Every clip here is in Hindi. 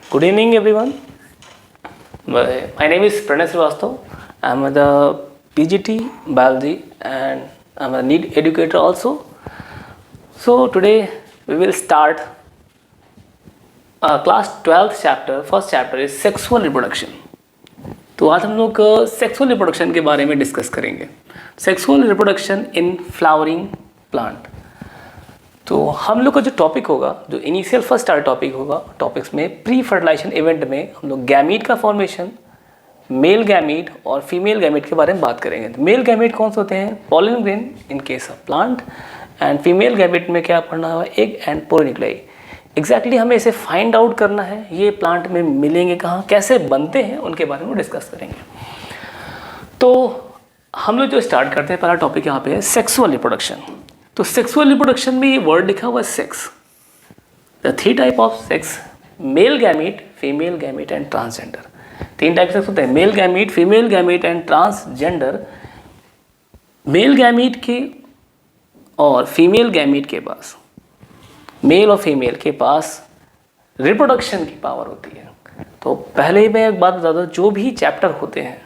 Good evening, everyone. My name is Pranay Srivastav. I'm the PGT Biology and I'm a NEET educator also. So today we will start class 12th chapter. First chapter is sexual reproduction. तो आज हम लोग सेक्सुअल रिप्रोडक्शन के बारे में डिस्कस करेंगे. Sexual reproduction in flowering plant. तो हम लोग का जो टॉपिक होगा, जो इनिशियल फर्स्ट स्टार्ट टॉपिक होगा, टॉपिक्स में प्री फर्टिलाइजेशन इवेंट में हम लोग गैमीट का फॉर्मेशन, मेल गैमीट और फीमेल गैमीट के बारे में बात करेंगे. तो मेल गैमीट कौन से होते हैं? Pollen grain in case of plant. And female gamete में क्या पढ़ना हुआ? Egg and पोलिनिक्लाई. एग्जैक्टली हमें इसे फाइंड आउट करना है. ये प्लांट में मिलेंगे कहाँ, कैसे बनते हैं, उनके बारे में डिस्कस करेंगे. तो हम लोग जो स्टार्ट करते हैं, पहला टॉपिक यहाँ पे है सेक्सुअल रिप्रोडक्शन. तो सेक्सुअल रिप्रोडक्शन में ये वर्ड लिखा हुआ है sex. The three type of sex: male gamete, female gamete and transgender. तीन टाइप सेक्स होते हैं: male gamete, female gamete and transgender. Male gamete के और फीमेल गैमीट के पास, मेल और फीमेल के पास रिप्रोडक्शन की पावर होती है. तो पहले ही मैं एक बात बता दूं, जो भी चैप्टर होते हैं,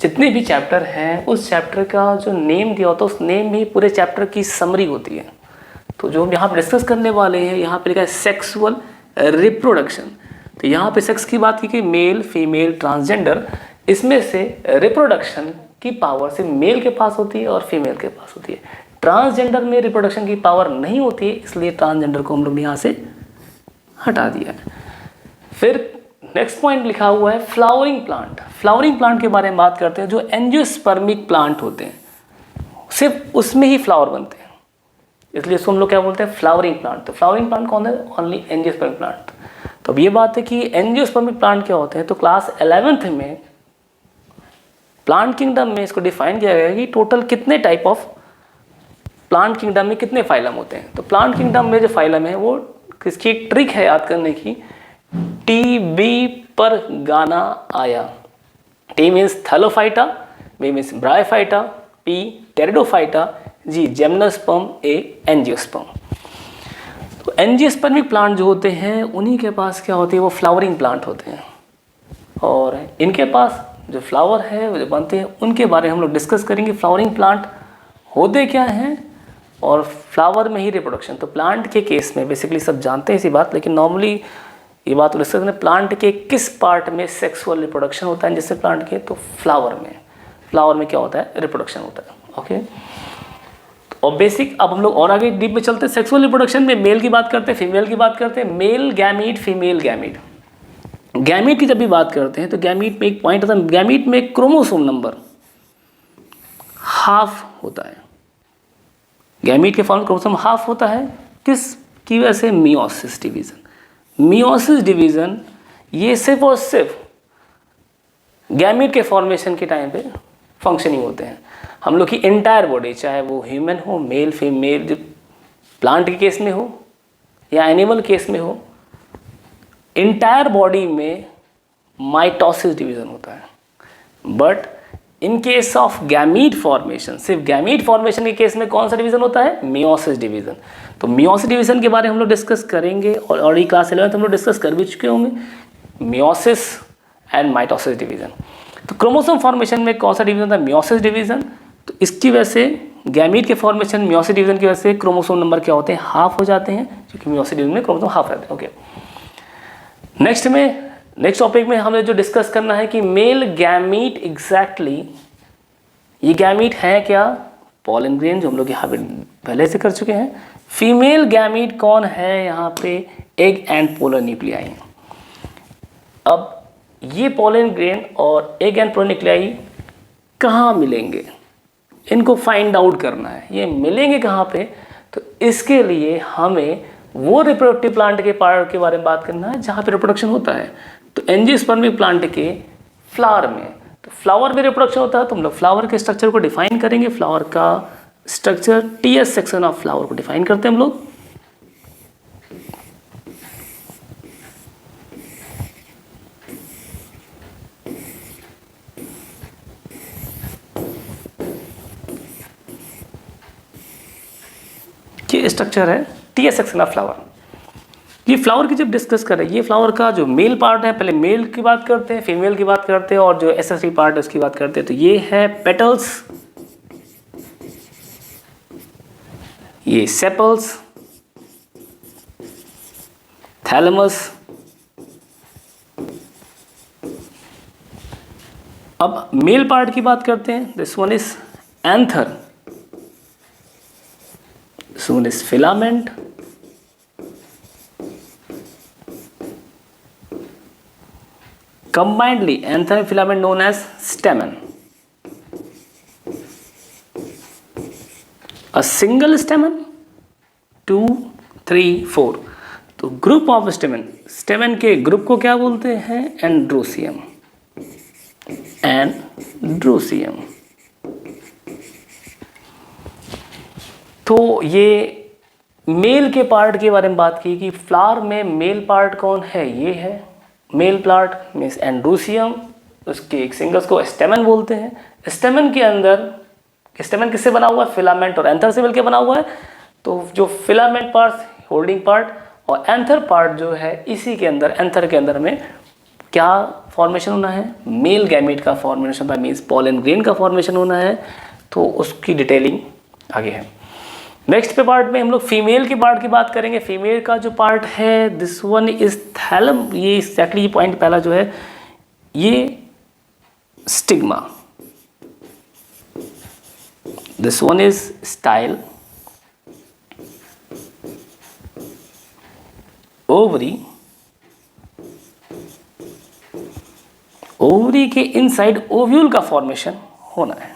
जितने भी चैप्टर हैं, उस चैप्टर का जो नेम दिया होता है, उस नेम में पूरे चैप्टर की समरी होती है. तो जो हम यहाँ पर डिस्कस करने वाले हैं, यहाँ पे लिखा है सेक्सुअल रिप्रोडक्शन. तो यहाँ पे सेक्स की बात की कि मेल, फीमेल, ट्रांसजेंडर. इसमें से रिप्रोडक्शन की पावर सिर्फ मेल के पास होती है और फीमेल के पास होती है. ट्रांसजेंडर में रिप्रोडक्शन की पावर नहीं होती है, इसलिए ट्रांसजेंडर को हम लोग ने यहाँ से हटा दिया है. फिर नेक्स्ट पॉइंट लिखा हुआ है फ्लावरिंग प्लांट. फ्लावरिंग प्लांट के बारे में बात करते हैं. जो एंजियोस्पर्मिक प्लांट होते हैं, सिर्फ उसमें ही फ्लावर बनते हैं, इसलिए इसको हम लोग क्या बोलते हैं? Flowering plant. तो फ्लावरिंग प्लांट कौन है? Only angiospermic plant. तो अब ये बात है कि एंजियोस्पर्मिक प्लांट क्या होते हैं. तो क्लास 11th में प्लांट किंगडम में इसको डिफाइन किया गया है कि टोटल कितने टाइप ऑफ प्लांट किंगडम में कितने फाइलम होते हैं. तो प्लांट किंगडम में जो फाइलम है, वो किसकी ट्रिक है याद करने की? टी बी पर गाना आया. T means thallophyta, B means bryophyta, P pteridophyta, G gymnosperm, A angiosperm. तो एंजियोस्पर्मिक प्लांट जो होते हैं, उन्हीं के पास क्या होती है? वो फ्लावरिंग प्लांट होते हैं. और इनके पास जो फ्लावर है, वो जो बनते हैं, उनके बारे में हम लोग डिस्कस करेंगे. फ्लावरिंग प्लांट होते क्या हैं और फ्लावर में ही रिप्रोडक्शन. तो प्लांट के केस में बेसिकली सब जानते हैं इसी बात, लेकिन नॉर्मली ये बात डिस्कस करें प्लांट के किस पार्ट में सेक्सुअल रिप्रोडक्शन होता है. जैसे प्लांट के, तो फ्लावर में. फ्लावर में क्या होता है? रिप्रोडक्शन होता है. ओके. और बेसिक, अब हम लोग और आगे डीप में चलते हैं. सेक्सुअल रिप्रोडक्शन में मेल की बात करते हैं, फीमेल की बात करते हैं. Male gamete, female gamete. Gamete की जब भी बात करते हैं, तो गैमीट में एक पॉइंट होता है. गैमीट में क्रोमोसोम नंबर हाफ होता है. गैमीट के फॉर्म क्रोमोसोम हाफ होता है. किस की वजह से? Meiosis division. मियोसिस डिवीजन ये सिर्फ और सिर्फ गैमीट के फॉर्मेशन के टाइम पे फंक्शनिंग होते हैं. हम लोग की एंटायर बॉडी, चाहे वो ह्यूमन हो, मेल फीमेल, जो प्लांट के केस में हो या एनिमल केस में हो, एंटायर बॉडी में माइटोसिस डिवीजन होता है. But in case of gamete formation, सिर्फ गैमीट फॉर्मेशन के केस में कौन सा डिवीजन होता है? Meiosis division. तो मियोसिस डिवीजन के बारे में हम लोग डिस्कस करेंगे, और ऑलरेडी क्लास 11th हम लोग डिस्कस कर भी चुके होंगे, मियोसिस एंड माइटोसिस डिवीजन. तो क्रोमोसोम फॉर्मेशन में कौन सा डिवीजन होता है? Meiosis division. तो इसकी वजह से गैमीट के फॉर्मेशन, मियोसिस डिवीजन की वजह से क्रोमोसोम नंबर क्या होते हैं? हाफ हो जाते हैं, क्योंकि मियोसिस डिवीजन में क्रोमोसोम हाफ रहते हैं. ओके. नेक्स्ट टॉपिक में हमें जो डिस्कस करना है कि मेल गैमीट एग्जैक्टली ये गैमीट है क्या? पॉलन ग्रेन, जो हम लोग यहाँ पे पहले से कर चुके हैं. फीमेल गैमीट कौन है? यहाँ पे एग एंड पोलर न्यूक्लियाई. अब ये पॉलन ग्रेन और एग एंड पोलर न्यूक्लियाई कहाँ मिलेंगे? इनको फाइंड आउट करना है. ये मिलेंगे कहाँ पे? तो इसके लिए हमें वो रिप्रोडक्टिव प्लांट के पार्ट के बारे में बात करना है जहाँ पे रिप्रोडक्शन होता है. तो एंजियोस्पर्मिक प्लांट के फ्लावर में, तो फ्लावर में रिप्रोडक्शन होता है. तो हम लोग फ्लावर के स्ट्रक्चर को डिफाइन करेंगे. फ्लावर का structure, TS section of flower को डिफाइन करते हैं हम लोग. ये स्ट्रक्चर है टीएस सेक्शन ऑफ फ्लावर. ये फ्लावर की जब डिस्कस कर रहे हैं, ये फ्लावर का जो मेल पार्ट है, पहले मेल की बात करते हैं, फीमेल की बात करते हैं, और जो एसेसरी पार्ट है उसकी बात करते हैं। तो ये है पेटल्स, ये सेपल्स, थैलेमस। अब मेल पार्ट की बात करते हैं। This one is anther, this one is filament, combinedly anther and filament known as stamen. A single stamen, 2, 3, 4. तो ग्रुप ऑफ स्टेमन, स्टेमन के ग्रुप को क्या बोलते हैं? Androecium, androecium. तो ये मेल के पार्ट के बारे में बात की कि फ्लावर में मेल पार्ट कौन है? ये है मेल पार्ट मीन्स एंड्रोसियम। उसके एक सिंगल्स को स्टेमन बोलते हैं। स्टेमन के अंदर, स्टेमन किससे बना हुआ है? फिलामेंट और एंथर से मिलकर बना हुआ है। तो जो फिलामेंट पार्ट, होल्डिंग पार्ट, और एंथर पार्ट जो है, इसी के अंदर, एंथर के अंदर में क्या फॉर्मेशन होना है? मेल गैमेट का फॉर्मेशन होता है, मीन्स पॉलन ग्रेन का फॉर्मेशन होना है। तो उसकी डिटेलिंग आगे है। नेक्स्ट पे पार्ट में हम लोग फीमेल के पार्ट की बात करेंगे। फीमेल का जो पार्ट है, दिस वन इज थैलम। ये एक्जैक्टली ये पॉइंट पहला जो है, ये stigma, this one is style, ovary, ovary के इनसाइड ओव्यूल का फॉर्मेशन होना है।